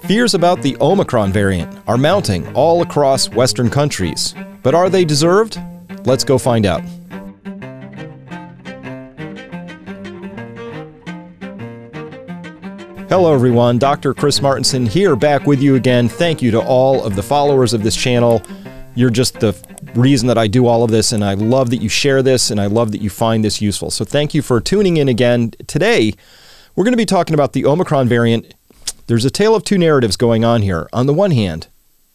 Fears about the Omicron variant are mounting all across Western countries. But are they deserved? Let's go find out. Hello everyone, Dr. Chris Martenson here, back with you again. Thank you to all of the followers of this channel. You're just the reason that I do all of this, and I love that you share this, and I love that you find this useful. So thank you for tuning in again. Today, we're going to be talking about the Omicron variant. There's a tale of two narratives going on here. On the one hand,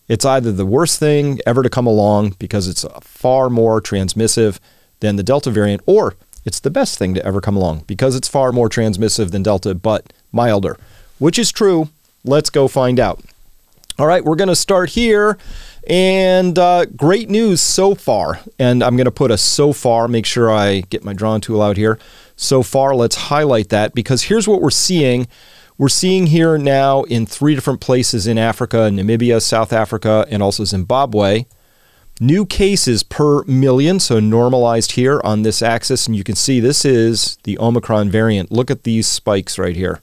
it's either the worst thing ever to come along because it's far more transmissive than the Delta variant, or it's the best thing to ever come along because it's far more transmissive than Delta, but milder. Which is true? Let's go find out. All right, we're going to start here. And great news so far. And I'm going to put a so far, make sure I get my drawing tool out here. So far, let's highlight that because here's what we're seeing. We're seeing here now in 3 different places in Africa, Namibia, South Africa, and also Zimbabwe. New cases per million, so normalized here on this axis. And you can see this is the Omicron variant. Look at these spikes right here.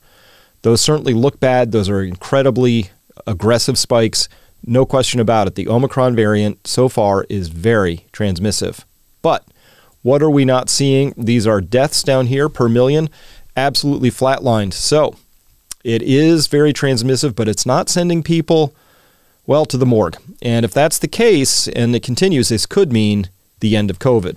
Those certainly look bad. Those are incredibly aggressive spikes. No question about it. The Omicron variant so far is very transmissive. But what are we not seeing? These are deaths down here per million, absolutely flatlined. So it is very transmissive, but it's not sending people, well, to the morgue. And if that's the case, and it continues, this could mean the end of COVID.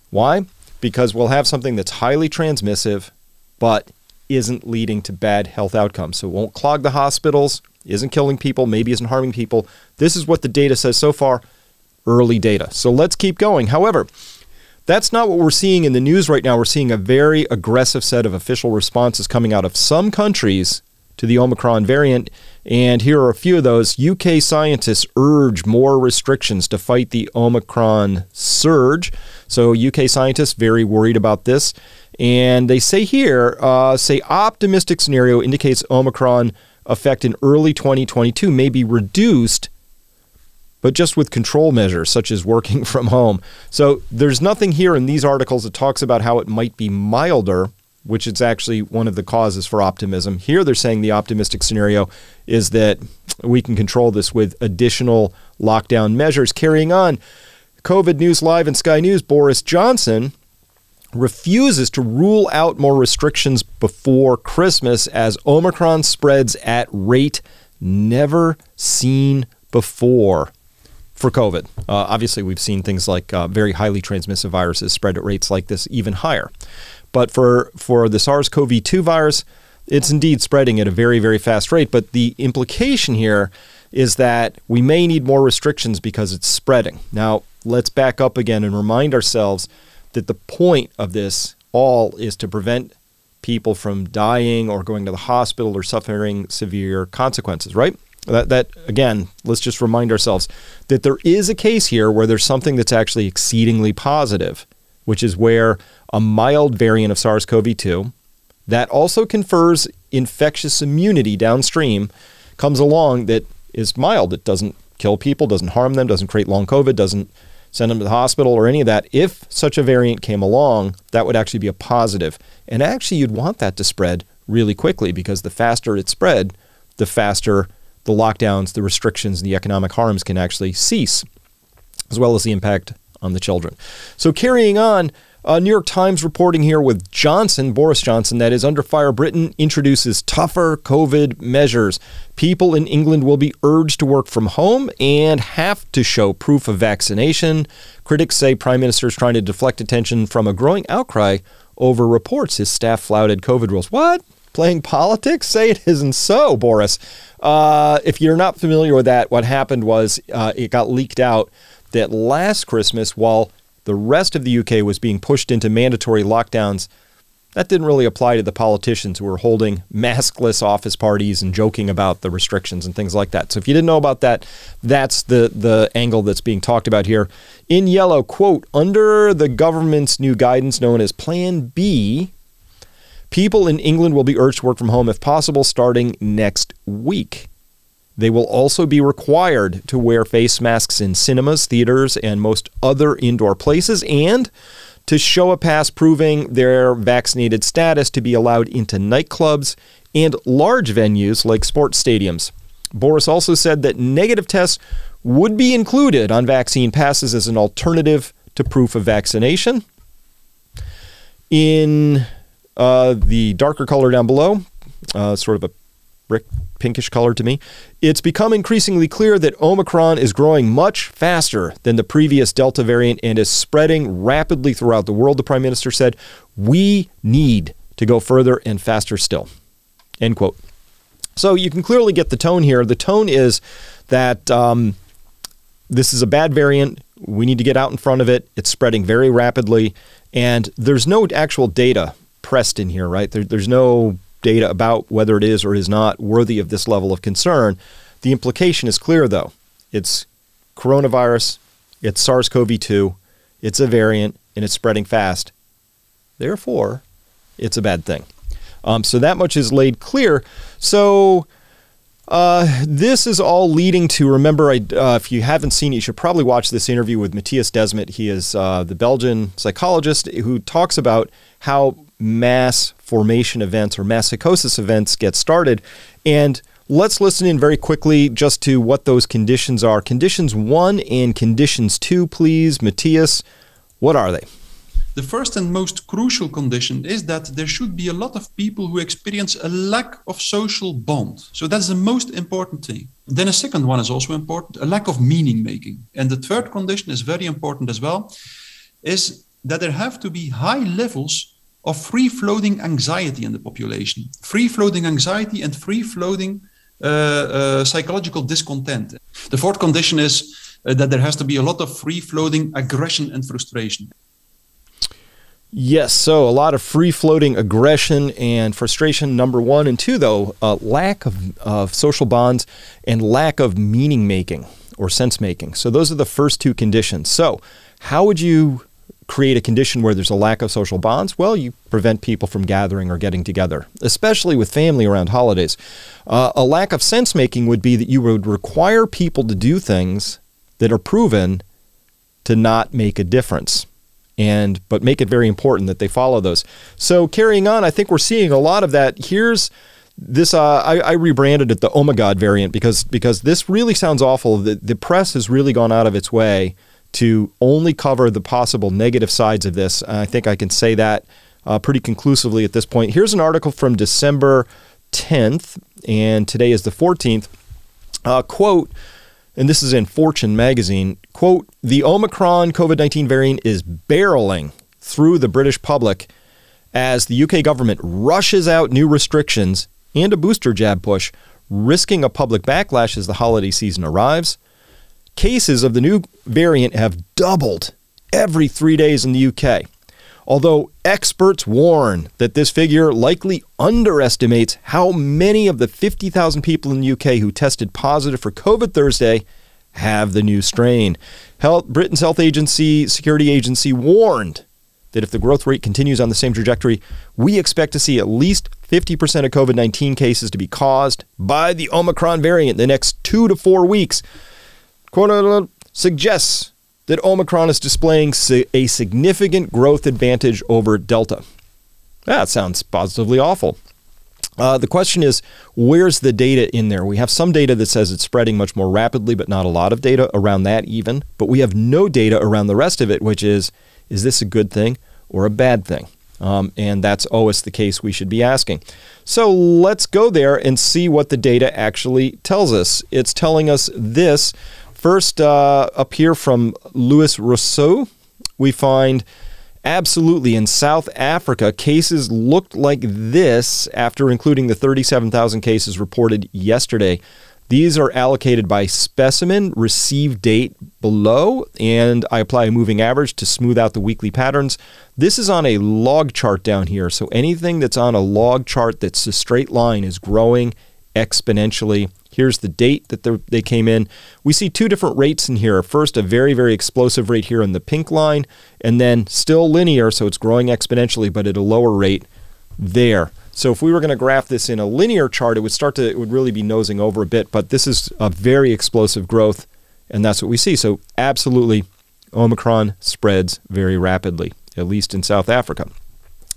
Why? Because we'll have something that's highly transmissive, but isn't leading to bad health outcomes. So it won't clog the hospitals, isn't killing people, maybe isn't harming people. This is what the data says so far, early data. So let's keep going. However, that's not what we're seeing in the news right now. We're seeing a very aggressive set of official responses coming out of some countries to the Omicron variant. And here are a few of those. UK scientists urge more restrictions to fight the Omicron surge. So UK scientists very worried about this. And they say here, optimistic scenario indicates Omicron effect in early 2022 may be reduced, but just with control measures such as working from home. So there's nothing here in these articles that talks about how it might be milder, which is actually one of the causes for optimism. Here they're saying the optimistic scenario is that we can control this with additional lockdown measures. Carrying on, COVID News Live and Sky News, Boris Johnson refuses to rule out more restrictions before Christmas as Omicron spreads at rate never seen before for COVID. Obviously, we've seen things like very highly transmissive viruses spread at rates like this even higher. But for the SARS-CoV-2 virus, it's indeed spreading at a very, very fast rate. But the implication here is that we may need more restrictions because it's spreading. Now, let's back up again and remind ourselves that the point of this all is to prevent people from dying or going to the hospital or suffering severe consequences, right? That again, let's just remind ourselves that there is a case here where there's something that's actually exceedingly positive, which is where a mild variant of SARS-CoV-2 that also confers infectious immunity downstream comes along that is mild. It doesn't kill people, doesn't harm them, doesn't create long COVID, doesn't send them to the hospital or any of that. If such a variant came along, that would actually be a positive. And actually, you'd want that to spread really quickly because the faster it spread, the faster the lockdowns, the restrictions, the economic harms can actually cease, as well as the impact on the children. So carrying on, New York Times reporting here with Boris Johnson, that is under fire. Britain introduces tougher COVID measures. People in England will be urged to work from home and have to show proof of vaccination. Critics say Prime Minister is trying to deflect attention from a growing outcry over reports his staff flouted COVID rules. What? Playing politics? Say it isn't so, Boris. If you're not familiar with that, what happened was it got leaked out that last Christmas, while the rest of the UK was being pushed into mandatory lockdowns, that didn't really apply to the politicians who were holding maskless office parties and joking about the restrictions and things like that. So if you didn't know about that, that's the angle that's being talked about here. In yellow, quote, under the government's new guidance known as Plan B, people in England will be urged to work from home if possible starting next week. They will also be required to wear face masks in cinemas, theaters, and most other indoor places, and to show a pass proving their vaccinated status to be allowed into nightclubs and large venues like sports stadiums. Boris also said that negative tests would be included on vaccine passes as an alternative to proof of vaccination. In the darker color down below, sort of a brick pinkish color to me, it's become increasingly clear that Omicron is growing much faster than the previous Delta variant and is spreading rapidly throughout the world, the Prime Minister said. We need to go further and faster still. End quote. So you can clearly get the tone here. The tone is that this is a bad variant. We need to get out in front of it. It's spreading very rapidly. And there's no actual data pressed in here, right? There's no data about whether it is or is not worthy of this level of concern. The implication is clear, though. It's coronavirus. It's SARS-CoV-2. It's a variant, and it's spreading fast. Therefore, it's a bad thing. So that much is laid clear. So this is all leading to, remember, if you haven't seen it, you should probably watch this interview with Matthias Desmet. He is the Belgian psychologist who talks about how mass formation events or mass psychosis events get started. And let's listen in very quickly just to what those conditions are. Conditions 1 and conditions 2, please. Matthias, what are they? The first and most crucial condition is that there should be a lot of people who experience a lack of social bond. So that's the most important thing. Then a second one is also important, a lack of meaning making. And the third condition is very important as well, is that there have to be high levels of free-floating anxiety in the population. Free-floating anxiety and free-floating psychological discontent. The fourth condition is that there has to be a lot of free-floating aggression and frustration. Yes, so a lot of free-floating aggression and frustration, number 1. And 2, though, lack of social bonds and lack of meaning-making or sense-making. So those are the first 2 conditions. So how would you create a condition where there's a lack of social bonds? Well, you prevent people from gathering or getting together, especially with family around holidays. A lack of sense-making would be that you would require people to do things that are proven to not make a difference, but make it very important that they follow those. So carrying on, I think we're seeing a lot of that. Here's this, I rebranded it the Oh My God variant because this really sounds awful. The press has really gone out of its way to only cover the possible negative sides of this. I think I can say that pretty conclusively at this point. Here's an article from December 10th, and today is the 14th. Quote, and this is in Fortune magazine, quote, "The Omicron COVID-19 variant is barreling through the British public as the UK government rushes out new restrictions and a booster jab push, risking a public backlash as the holiday season arrives. Cases of the new variant have doubled every 3 days in the UK, although experts warn that this figure likely underestimates how many of the 50,000 people in the UK who tested positive for COVID Thursday have the new strain. Britain's health agency, security agency, warned that if the growth rate continues on the same trajectory, we expect to see at least 50% of COVID-19 cases to be caused by the Omicron variant in the next 2 to 4 weeks. Quote, suggests that Omicron is displaying a significant growth advantage over Delta. That sounds positively awful. The question is, where's the data in there? We have some data that says it's spreading much more rapidly, but not a lot of data around that even. But we have no data around the rest of it, which is this a good thing or a bad thing? And that's always the case we should be asking. So let's go there and see what the data actually tells us. It's telling us this. First, up here from Louis Rousseau, we find absolutely in South Africa, cases looked like this after including the 37,000 cases reported yesterday. These are allocated by specimen, received date below, and I apply a moving average to smooth out the weekly patterns. This is on a log chart down here, so anything that's on a log chart that's a straight line is growing exponentially. Here's the date that they came in. We see 2 different rates in here. First, a very, very explosive rate here in the pink line, and then still linear, so it's growing exponentially, but at a lower rate there. So if we were going to graph this in a linear chart, it would really be nosing over a bit, but this is a very explosive growth, and that's what we see. So absolutely, Omicron spreads very rapidly, at least in South Africa.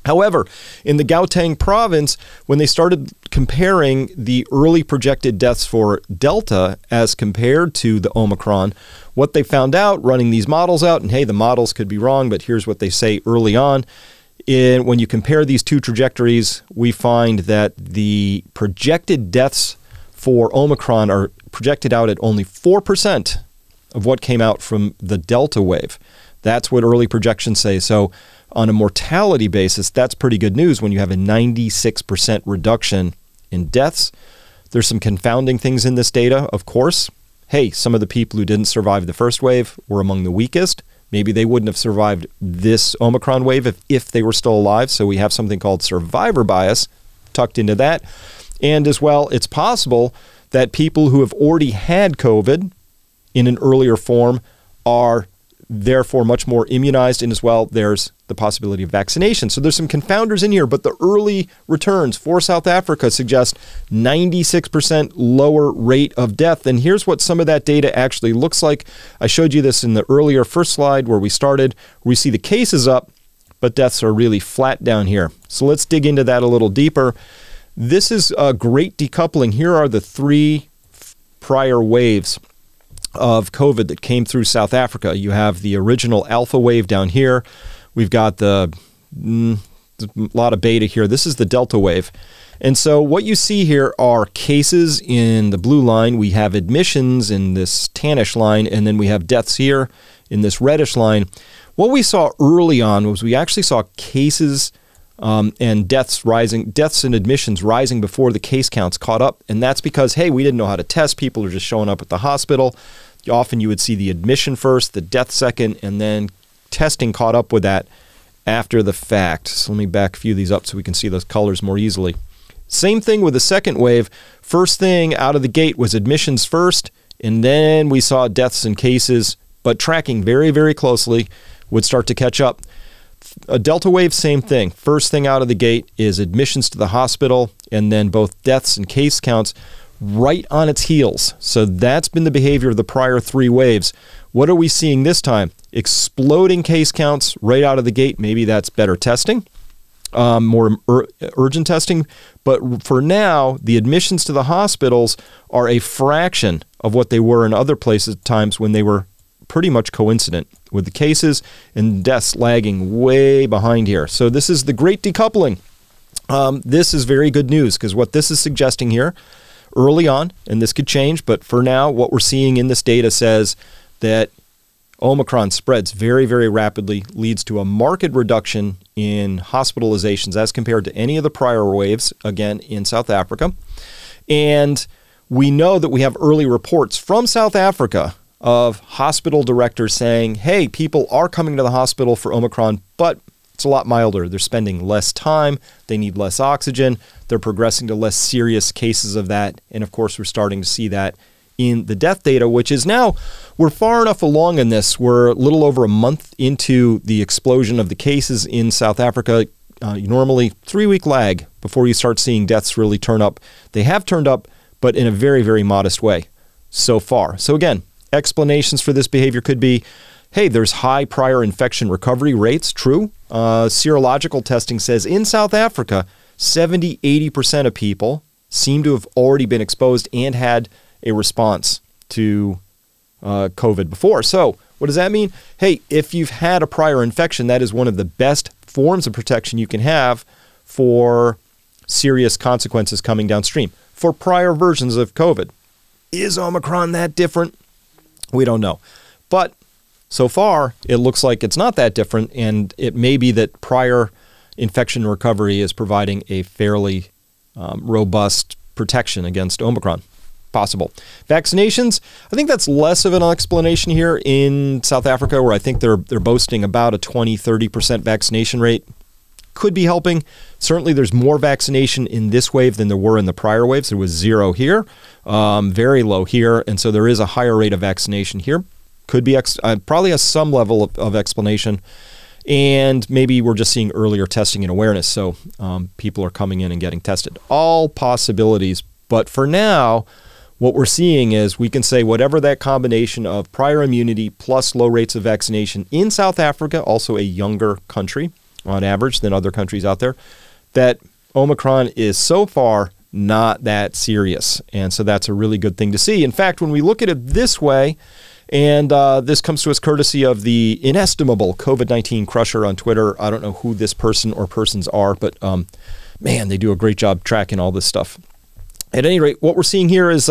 However, in the Gauteng province, when they started comparing the early projected deaths for Delta as compared to the Omicron, what they found out running these models out, and hey, the models could be wrong, but here's what they say early on. When you compare these two trajectories, we find that the projected deaths for Omicron are projected out at only 4% of what came out from the Delta wave. That's what early projections say. So on a mortality basis, that's pretty good news when you have a 96% reduction in deaths. There's some confounding things in this data, of course. Hey, some of the people who didn't survive the first wave were among the weakest. Maybe they wouldn't have survived this Omicron wave if they were still alive. So we have something called survivor bias tucked into that. And as well, it's possible that people who have already had COVID in an earlier form are therefore much more immunized, and as well, there's the possibility of vaccination. So there's some confounders in here, but the early returns for South Africa suggest 96% lower rate of death. And here's what some of that data actually looks like. I showed you this in the earlier first slide where we started. We see the cases up, but deaths are really flat down here. So let's dig into that a little deeper. This is a great decoupling. Here are the 3 prior waves of COVID that came through South Africa. You have the original alpha wave down here. We've got a lot of beta here. This is the Delta wave. And so what you see here are cases in the blue line. We have admissions in this tannish line, and then we have deaths here in this reddish line. What we saw early on was we actually saw cases and deaths and admissions rising before the case counts caught up. And that's because, hey, we didn't know how to test. People are just showing up at the hospital. Often you would see the admission first, the death second, and then testing caught up with that after the fact. So let me back a few of these up so we can see those colors more easily. Same thing with the second wave. First thing out of the gate was admissions first, and then we saw deaths and cases, but tracking very, very closely would start to catch up. A Delta wave, same thing. First thing out of the gate is admissions to the hospital, and then both deaths and case counts right on its heels. So that's been the behavior of the prior 3 waves. What are we seeing this time? Exploding case counts right out of the gate. Maybe that's better testing, more urgent testing. But for now, the admissions to the hospitals are a fraction of what they were in other places times when they were pretty much coincident, with the cases and deaths lagging way behind here. So this is the great decoupling. This is very good news, because what this is suggesting here early on, and this could change, but for now, what we're seeing in this data says that Omicron spreads very, very rapidly, leads to a marked reduction in hospitalizations as compared to any of the prior waves, again, in South Africa. And we know that we have early reports from South Africa of hospital directors saying, hey, people are coming to the hospital for Omicron, but it's a lot milder. They're spending less time. They need less oxygen. They're progressing to less serious cases of that. And of course, we're starting to see that in the death data, which is now, we're far enough along in this. We're a little over a month into the explosion of the cases in South Africa. Normally 3-week lag before you start seeing deaths really turn up. They have turned up, but in a very, very modest way so far. So again, explanations for this behavior could be, hey, there's high prior infection recovery rates. True. Serological testing says in South Africa, 70-80% of people seem to have already been exposed and had a response to COVID before. So what does that mean? Hey, if you've had a prior infection, that is one of the best forms of protection you can have for serious consequences coming downstream for prior versions of COVID. Is Omicron that different? We don't know. But so far, it looks like it's not that different, and it may be that prior infection recovery is providing a fairly robust protection against Omicron. Possible. Vaccinations, I think that's less of an explanation here in South Africa, where I think they're boasting about a 20-30% vaccination rate. Could be helping. Certainly there's more vaccination in this wave than there were in the prior waves. There was 0 here, very low here, and so there is a higher rate of vaccination here. Could be probably has some level of explanation, and maybe we're just seeing earlier testing and awareness, so people are coming in and getting tested. All possibilities, but for now, what we're seeing is we can say whatever that combination of prior immunity plus low rates of vaccination in South Africa, also a younger country, on average than other countries out there, that Omicron is so far not that serious. And so that's a really good thing to see. In fact, when we look at it this way, and this comes to us courtesy of the inestimable COVID-19 Crusher on Twitter. I don't know who this person or persons are, but man, they do a great job tracking all this stuff. At any rate, what we're seeing here is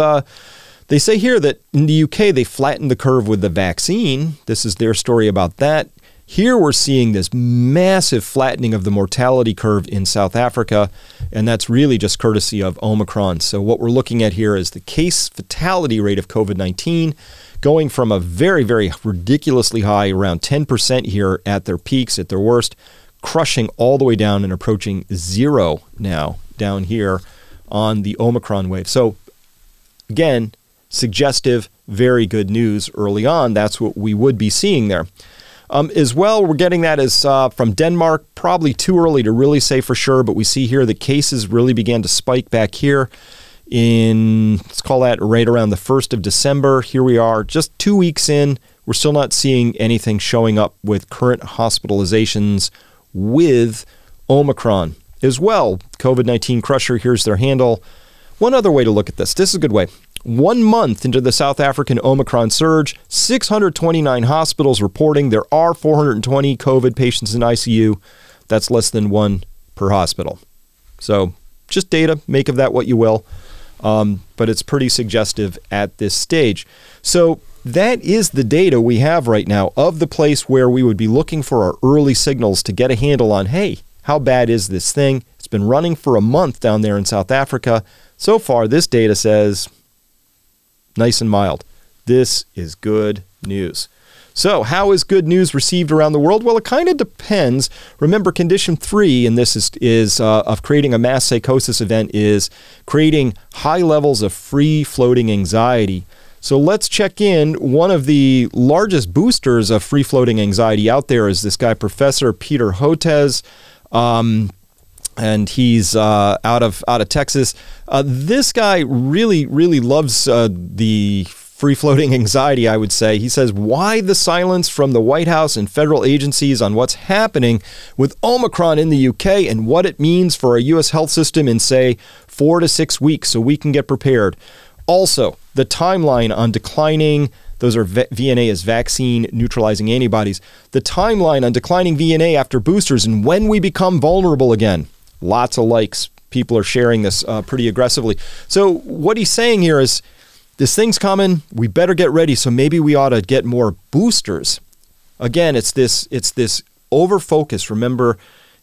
they say here that in the UK, they flattened the curve with the vaccine. This is their story about that. Here we're seeing this massive flattening of the mortality curve in South Africa, and that's really just courtesy of Omicron. So what we're looking at here is the case fatality rate of COVID-19 going from a very, very ridiculously high, around 10% here at their peaks, at their worst, crushing all the way down and approaching zero now down here on the Omicron wave. So again, suggestive, very good news early on. That's what we would be seeing there. As well, we're getting that as from Denmark, probably too early to really say for sure, but we see here the cases really began to spike back here in, let's call that right around the 1st of December. Here we are, just 2 weeks in. We're still not seeing anything showing up with current hospitalizations with Omicron. As well, COVID-19 Crusher, here's their handle. One other way to look at this. This is a good way. 1 month into the South African Omicron surge, 629 hospitals reporting there are 420 COVID patients in ICU. That's less than one per hospital. So just data, make of that what you will. But it's pretty suggestive at this stage. So that is the data we have right now of the place where we would be looking for our early signals to get a handle on, hey, how bad is this thing? It's been running for a month down there in South Africa. So far, this data says nice and mild. This is good news. So how is good news received around the world? Well, it kind of depends. Remember, condition 3, and this is of creating a mass psychosis event, is creating high levels of free-floating anxiety. So let's check in. One of the largest boosters of free-floating anxiety out there is this guy, Professor Peter Hotez. And he's out of Texas. This guy really loves the free-floating anxiety, I would say. He says, why the silence from the White House and federal agencies on what's happening with Omicron in the UK and what it means for our U.S. health system in, say, 4 to 6 weeks so we can get prepared. Also, the timeline on declining, those are VNA as vaccine neutralizing antibodies, the timeline on declining VNA after boosters and when we become vulnerable again. Lots of likes. People are sharing this pretty aggressively. So what he's saying here is, this thing's coming. We better get ready. So maybe we ought to get more boosters. Again, it's this over-focus. Remember,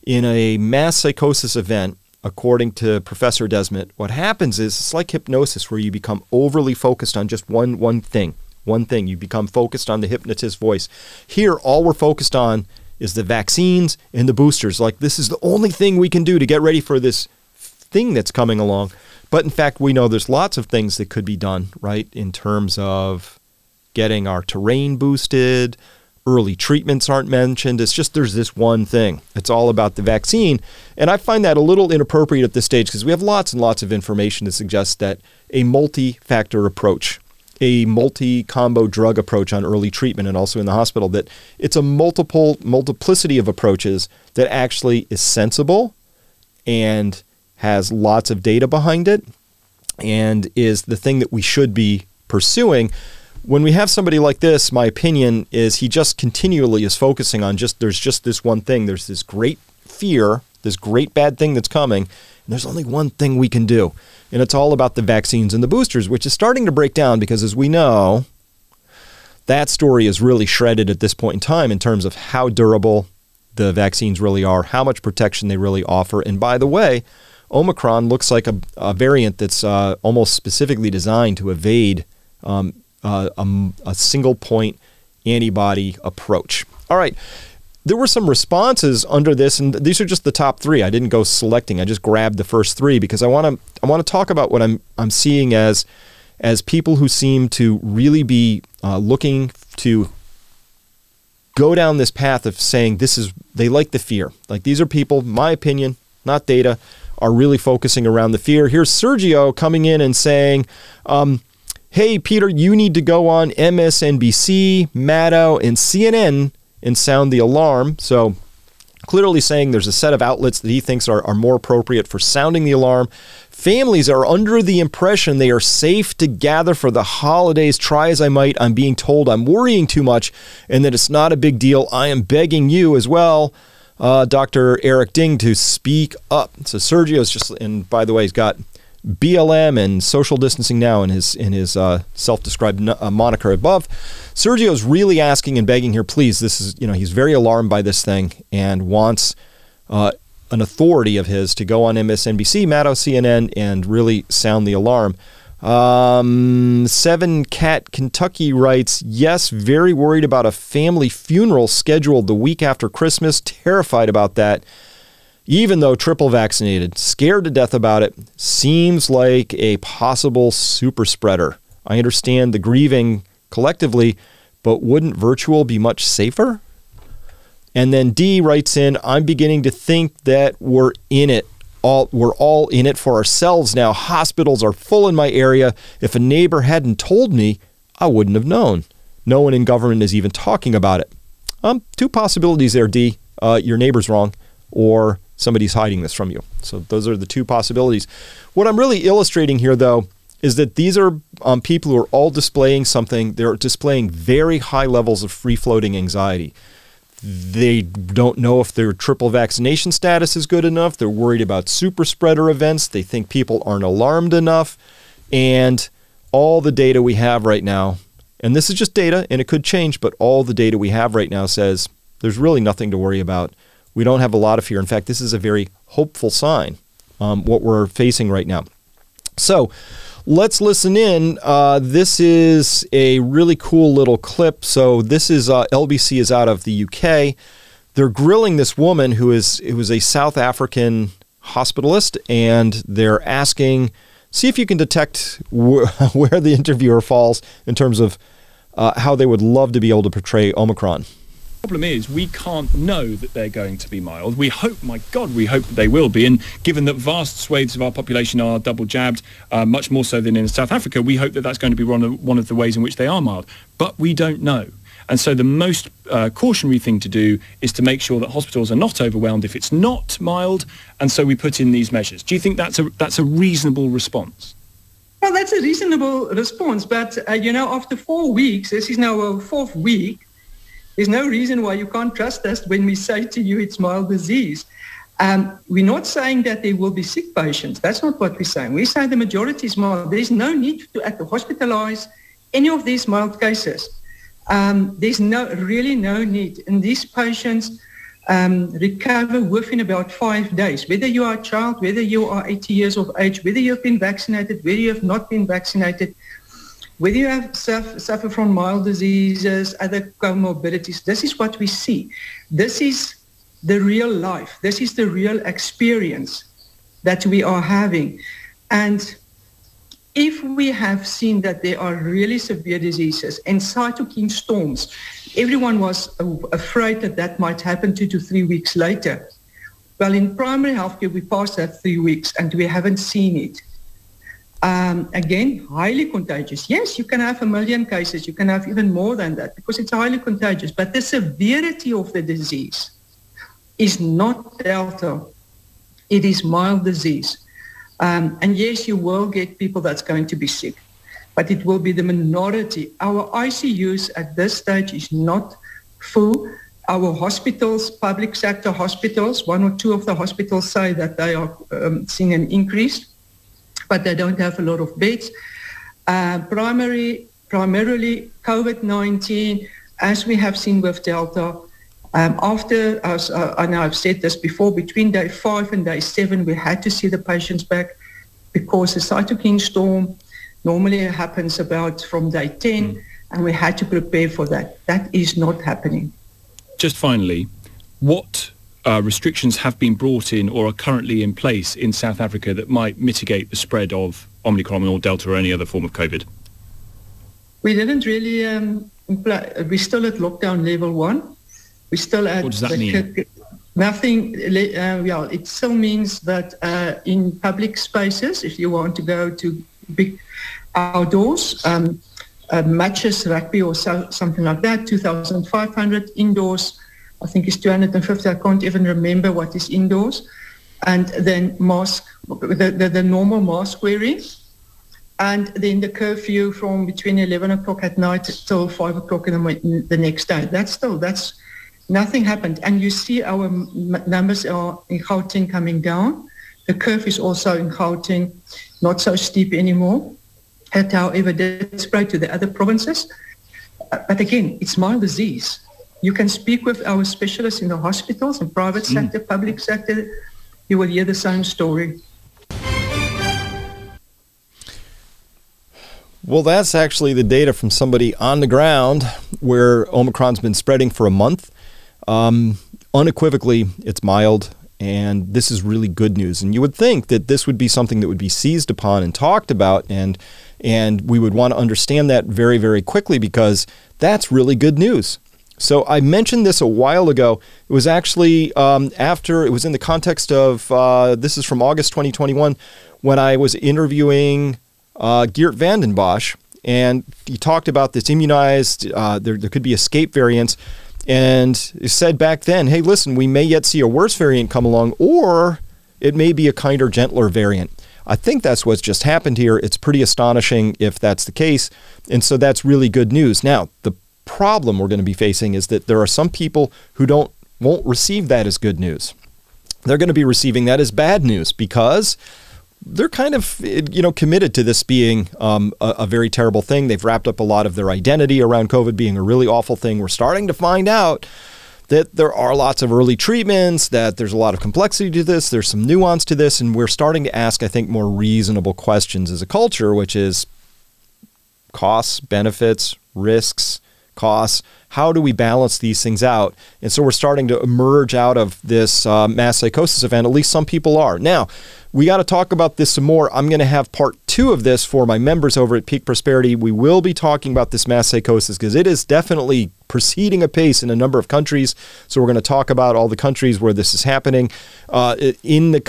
in a mass psychosis event, according to Professor Desmet, what happens is it's like hypnosis, where you become overly focused on just one thing. One thing. You become focused on the hypnotist voice. Here, all we're focused on is the vaccines and the boosters. Like, this is the only thing we can do to get ready for this thing that's coming along. But in fact, we know there's lots of things that could be done, right, in terms of getting our terrain boosted. Early treatments aren't mentioned. It's just there's this one thing. It's all about the vaccine. And I find that a little inappropriate at this stage because we have lots and lots of information to suggest that a multi-factor approach, a multi-combo drug approach on early treatment and also in the hospital, that it's a multiplicity of approaches that actually is sensible and has lots of data behind it and is the thing that we should be pursuing. When we have somebody like this, my opinion is he just continually is focusing on there's just this one thing. There's this great fear, this great bad thing that's coming, and there's only one thing we can do. And it's all about the vaccines and the boosters, which is starting to break down because, as we know, that story is really shredded at this point in time in terms of how durable the vaccines really are, how much protection they really offer. And by the way, Omicron looks like a variant that's almost specifically designed to evade a single point antibody approach. All right. There were some responses under this, and these are just the top 3. I didn't go selecting. I just grabbed the first 3 because I want to talk about what I'm seeing as people who seem to really be looking to go down this path of saying they like the fear. Like, these are people, my opinion, not data, are really focusing around the fear. Here's Sergio coming in and saying, hey, Peter, you need to go on MSNBC, Maddow, and CNN and sound the alarm. So clearly saying there's a set of outlets that he thinks are more appropriate for sounding the alarm. Families are under the impression they are safe to gather for the holidays. Try as I might, I'm being told I'm worrying too much and that it's not a big deal. I am begging you as well, Dr. Eric Ding, to speak up. So Sergio's just, and by the way, he's got BLM and social distancing now in his self-described moniker above. Sergio's really asking and begging here, please. This is, he's very alarmed by this thing and wants an authority of his to go on MSNBC, Maddow, CNN, and really sound the alarm. 7 Cat Kentucky writes, yes, very worried about a family funeral scheduled the week after Christmas. Terrified about that. Even though triple vaccinated, scared to death about it. Seems like a possible super spreader. I understand the grieving collectively, but wouldn't virtual be much safer? And then D writes in, I'm beginning to think that we're all in it for ourselves now. Hospitals are full in my area. If a neighbor hadn't told me, I wouldn't have known. No one in government is even talking about it. 2 possibilities there, D. Your neighbor's wrong, or somebody's hiding this from you. So those are the 2 possibilities. What I'm really illustrating here, though, is that these are people who are all displaying something. They're displaying very high levels of free-floating anxiety. They don't know if their triple vaccination status is good enough. They're worried about super spreader events. They think people aren't alarmed enough. And all the data we have right now, and this is just data, and it could change, but all the data we have right now says there's really nothing to worry about. We don't have a lot of fear. In fact, this is a very hopeful sign, what we're facing right now. So let's listen in. This is a really cool little clip. So this is LBC is out of the UK. They're grilling this woman who is a South African hospitalist, and they're asking, see if you can detect where the interviewer falls in terms of how they would love to be able to portray Omicron. The problem is we can't know that they're going to be mild. We hope, my God, we hope that they will be. And given that vast swathes of our population are double jabbed, much more so than in South Africa, we hope that that's going to be one of the ways in which they are mild. But we don't know. And so the most cautionary thing to do is to make sure that hospitals are not overwhelmed if it's not mild. And so we put in these measures. Do you think that's a reasonable response? Well, that's a reasonable response. But, after 4 weeks, this is now our 4th week, there's no reason why you can't trust us when we say to you it's mild disease. We're not saying that there will be sick patients. That's not what we're saying. We say the majority is mild. There's no need to hospitalize any of these mild cases. There's really no need. And these patients recover within about 5 days. Whether you are a child, whether you are 80 years of age, whether you've been vaccinated, whether you have not been vaccinated, whether you have suffer from mild diseases, other comorbidities, this is what we see. This is the real life. This is the real experience that we are having. And if we have seen that there are really severe diseases and cytokine storms, everyone was afraid that might happen 2 to 3 weeks later. Well, in primary healthcare, we passed that 3 weeks and we haven't seen it. Again, highly contagious. Yes, you can have 1 million cases. You can have even more than that because it's highly contagious. But the severity of the disease is not Delta. It is mild disease. And yes, you will get people that's going to be sick, but it will be the minority. Our ICUs at this stage is not full. Our hospitals, public sector hospitals, 1 or 2 of the hospitals say that they are seeing an increase, but they don't have a lot of beds. Primarily COVID-19, as we have seen with Delta, after, and I've said this before, between day 5 and day 7, we had to see the patients back because the cytokine storm normally happens about from day 10, and we had to prepare for that. That is not happening. Just finally, what restrictions have been brought in or are currently in place in South Africa that might mitigate the spread of Omicron or Delta or any other form of COVID? We didn't really, we're still at lockdown level 1. We still at. What does that mean? Nothing. It still means that in public spaces, if you want to go to big outdoors, matches, rugby or something like that, 2,500 indoors, I think it's 250. I can't even remember what is indoors. And then mask, the normal mask wearing. And then the curfew from between 11 o'clock at night till 5 o'clock in the next day. That's nothing happened. And you see our numbers are in Gauteng coming down. The curve is also in Gauteng not so steep anymore. It, however, did spread to the other provinces. But again, it's mild disease. You can speak with our specialists in the hospitals, in private sector, public sector. You will hear the same story. Well, that's actually the data from somebody on the ground where Omicron's been spreading for a month. Unequivocally, it's mild, and this is really good news. And you would think that this would be something that would be seized upon and talked about, and we would want to understand that very, very quickly, because that's really good news. So I mentioned this a while ago. It was actually after, it was in the context of, this is from August 2021, when I was interviewing Geert Vanden Bossche, and he talked about this immunized, there could be escape variants, and he said back then, hey, listen, we may yet see a worse variant come along, or it may be a kinder, gentler variant. I think that's what's just happened here. It's pretty astonishing if that's the case, and so that's really good news. Now, the problem we're going to be facing is that there are some people who won't receive that as good news. They're going to be receiving that as bad news, because they're kind of, committed to this being a very terrible thing. They've wrapped up a lot of their identity around COVID being a really awful thing. We're starting to find out that there are lots of early treatments, that there's a lot of complexity to this, there's some nuance to this, and we're starting to ask, I think, more reasonable questions as a culture, which is costs, benefits, risks, costs. How do we balance these things out? And so we're starting to emerge out of this mass psychosis event. At least some people are. Now, we got to talk about this some more. I'm going to have part 2 of this for my members over at Peak Prosperity. We will be talking about this mass psychosis because it is definitely proceeding apace in a number of countries. So we're going to talk about all the countries where this is happening in the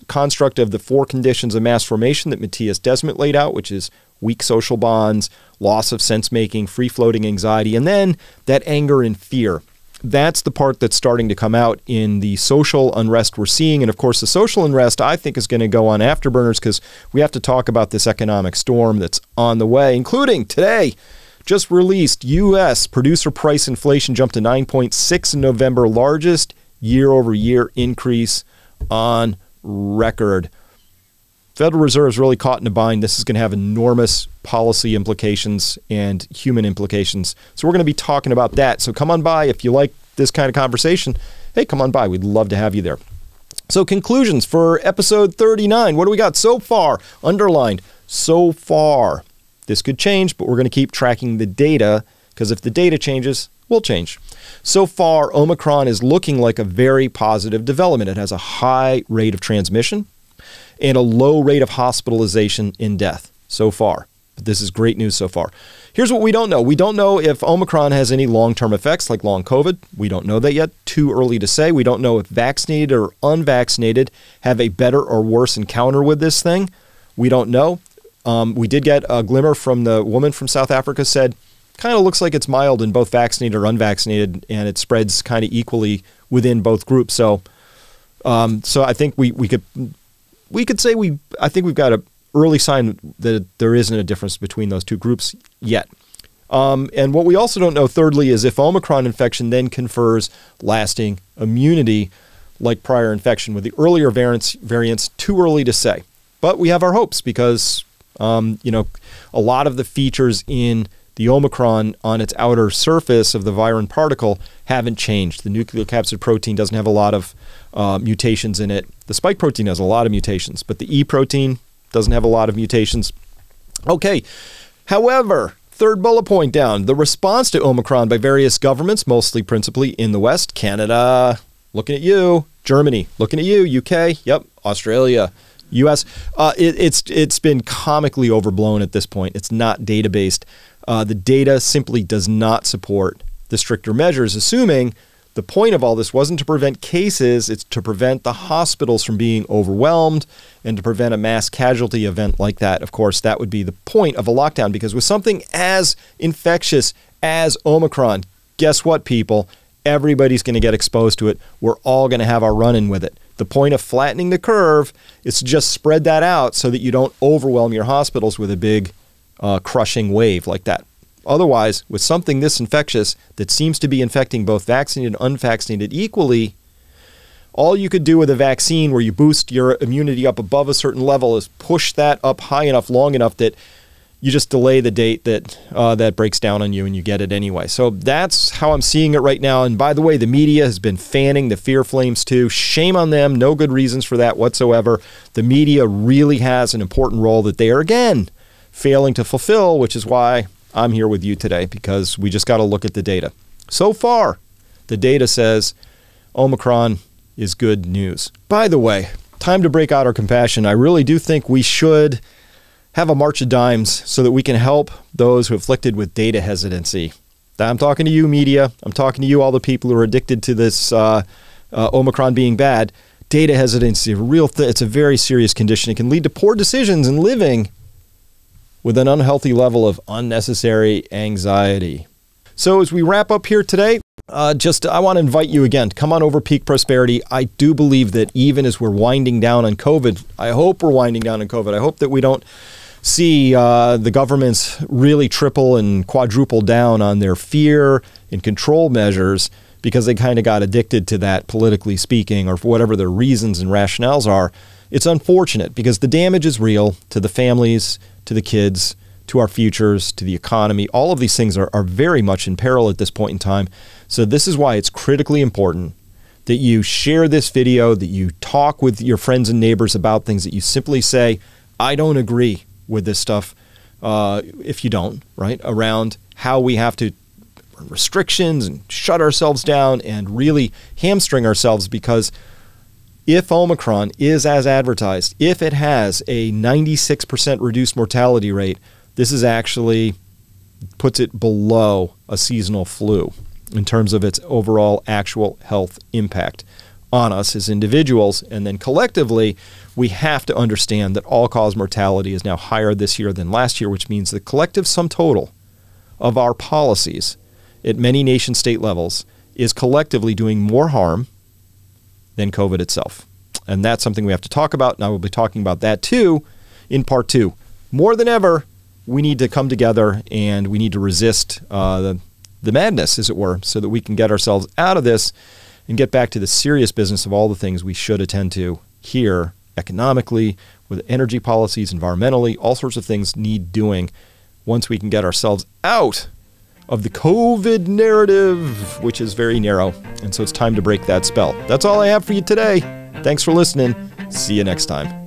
construct of the 4 conditions of mass formation that Matthias Desmet laid out, which is weak social bonds, loss of sense-making, free-floating anxiety, and then that anger and fear. That's the part that's starting to come out in the social unrest we're seeing. And of course, the social unrest, I think, is going to go on afterburners because we have to talk about this economic storm that's on the way, including today, just released U.S. producer price inflation jumped to 9.6 in November, largest year-over-year increase on record. Federal Reserve is really caught in a bind. This is going to have enormous policy implications and human implications. So we're going to be talking about that. So come on by if you like this kind of conversation. Hey, come on by. We'd love to have you there. So conclusions for episode 39. What do we got so far? Underlined, so far. This could change, but we're going to keep tracking the data because if the data changes, we'll change. So far, Omicron is looking like a very positive development. It has a high rate of transmission and a low rate of hospitalization in death so far. But this is great news so far. Here's what we don't know. We don't know if Omicron has any long-term effects like long COVID. We don't know that yet. Too early to say. We don't know if vaccinated or unvaccinated have a better or worse encounter with this thing. We don't know. We did get a glimmer from the woman from South Africa said, kind of looks like it's mild in both vaccinated or unvaccinated, and it spreads kind of equally within both groups. So I think we could say I think we've got an early sign that there isn't a difference between those two groups yet. And what we also don't know, thirdly, is if Omicron infection then confers lasting immunity like prior infection with the earlier variants, too early to say. But we have our hopes because, a lot of the features in the Omicron on its outer surface of the virion particle haven't changed. The nucleocapsid protein doesn't have a lot of mutations in it. The spike protein has a lot of mutations, but the E protein doesn't have a lot of mutations. Okay, however, third bullet point down, the response to Omicron by various governments, mostly principally in the West, Canada, looking at you, Germany, looking at you, UK, yep, Australia, US. It's been comically overblown at this point. It's not data-based. The data simply does not support the stricter measures, assuming the point of all this wasn't to prevent cases, it's to prevent the hospitals from being overwhelmed and to prevent a mass casualty event like that. Of course, that would be the point of a lockdown, because with something as infectious as Omicron, guess what, people? Everybody's going to get exposed to it. We're all going to have our run-in with it. The point of flattening the curve is to just spread that out so that you don't overwhelm your hospitals with a big crushing wave like that. Otherwise, with something this infectious that seems to be infecting both vaccinated and unvaccinated equally, all you could do with a vaccine where you boost your immunity up above a certain level is push that up high enough, long enough that you just delay the date that that breaks down on you and you get it anyway. So that's how I'm seeing it right now. And by the way, the media has been fanning the fear flames too. Shame on them. No good reasons for that whatsoever. The media really has an important role that they are, again, failing to fulfill, which is why I'm here with you today, because we just got to look at the data. So far, the data says Omicron is good news. By the way, time to break out our compassion. I really do think we should have a march of dimes so that we can help those who are afflicted with data hesitancy. I'm talking to you, media. I'm talking to you, all the people who are addicted to this Omicron being bad. Data hesitancy, it's a very serious condition. It can lead to poor decisions and living with an unhealthy level of unnecessary anxiety. So as we wrap up here today, I want to invite you again, come on over Peak Prosperity. I do believe that even as we're winding down on COVID, I hope we're winding down on COVID. I hope that we don't see the governments really triple and quadruple down on their fear and control measures because they kind of got addicted to that, politically speaking, or for whatever their reasons and rationales are. It's unfortunate because the damage is real to the families, to the kids, to our futures, to the economy. All of these things are very much in peril at this point in time. So this is why it's critically important that you share this video, that you talk with your friends and neighbors about things, that you simply say, I don't agree with this stuff, if you don't, right, around how we have to restrictions and shut ourselves down and really hamstring ourselves, because if Omicron is as advertised, if it has a 96% reduced mortality rate, this is actually puts it below a seasonal flu in terms of its overall actual health impact on us as individuals. And then collectively, we have to understand that all-cause mortality is now higher this year than last year, which means the collective sum total of our policies at many nation-state levels is collectively doing more harm than COVID itself. And that's something we have to talk about, and I will be talking about that too in part 2. More than ever, we need to come together and we need to resist the madness, as it were, so that we can get ourselves out of this and get back to the serious business of all the things we should attend to here economically, with energy policies, environmentally. All sorts of things need doing once we can get ourselves out of the COVID narrative, which is very narrow. And so it's time to break that spell. That's all I have for you today. Thanks for listening. See you next time.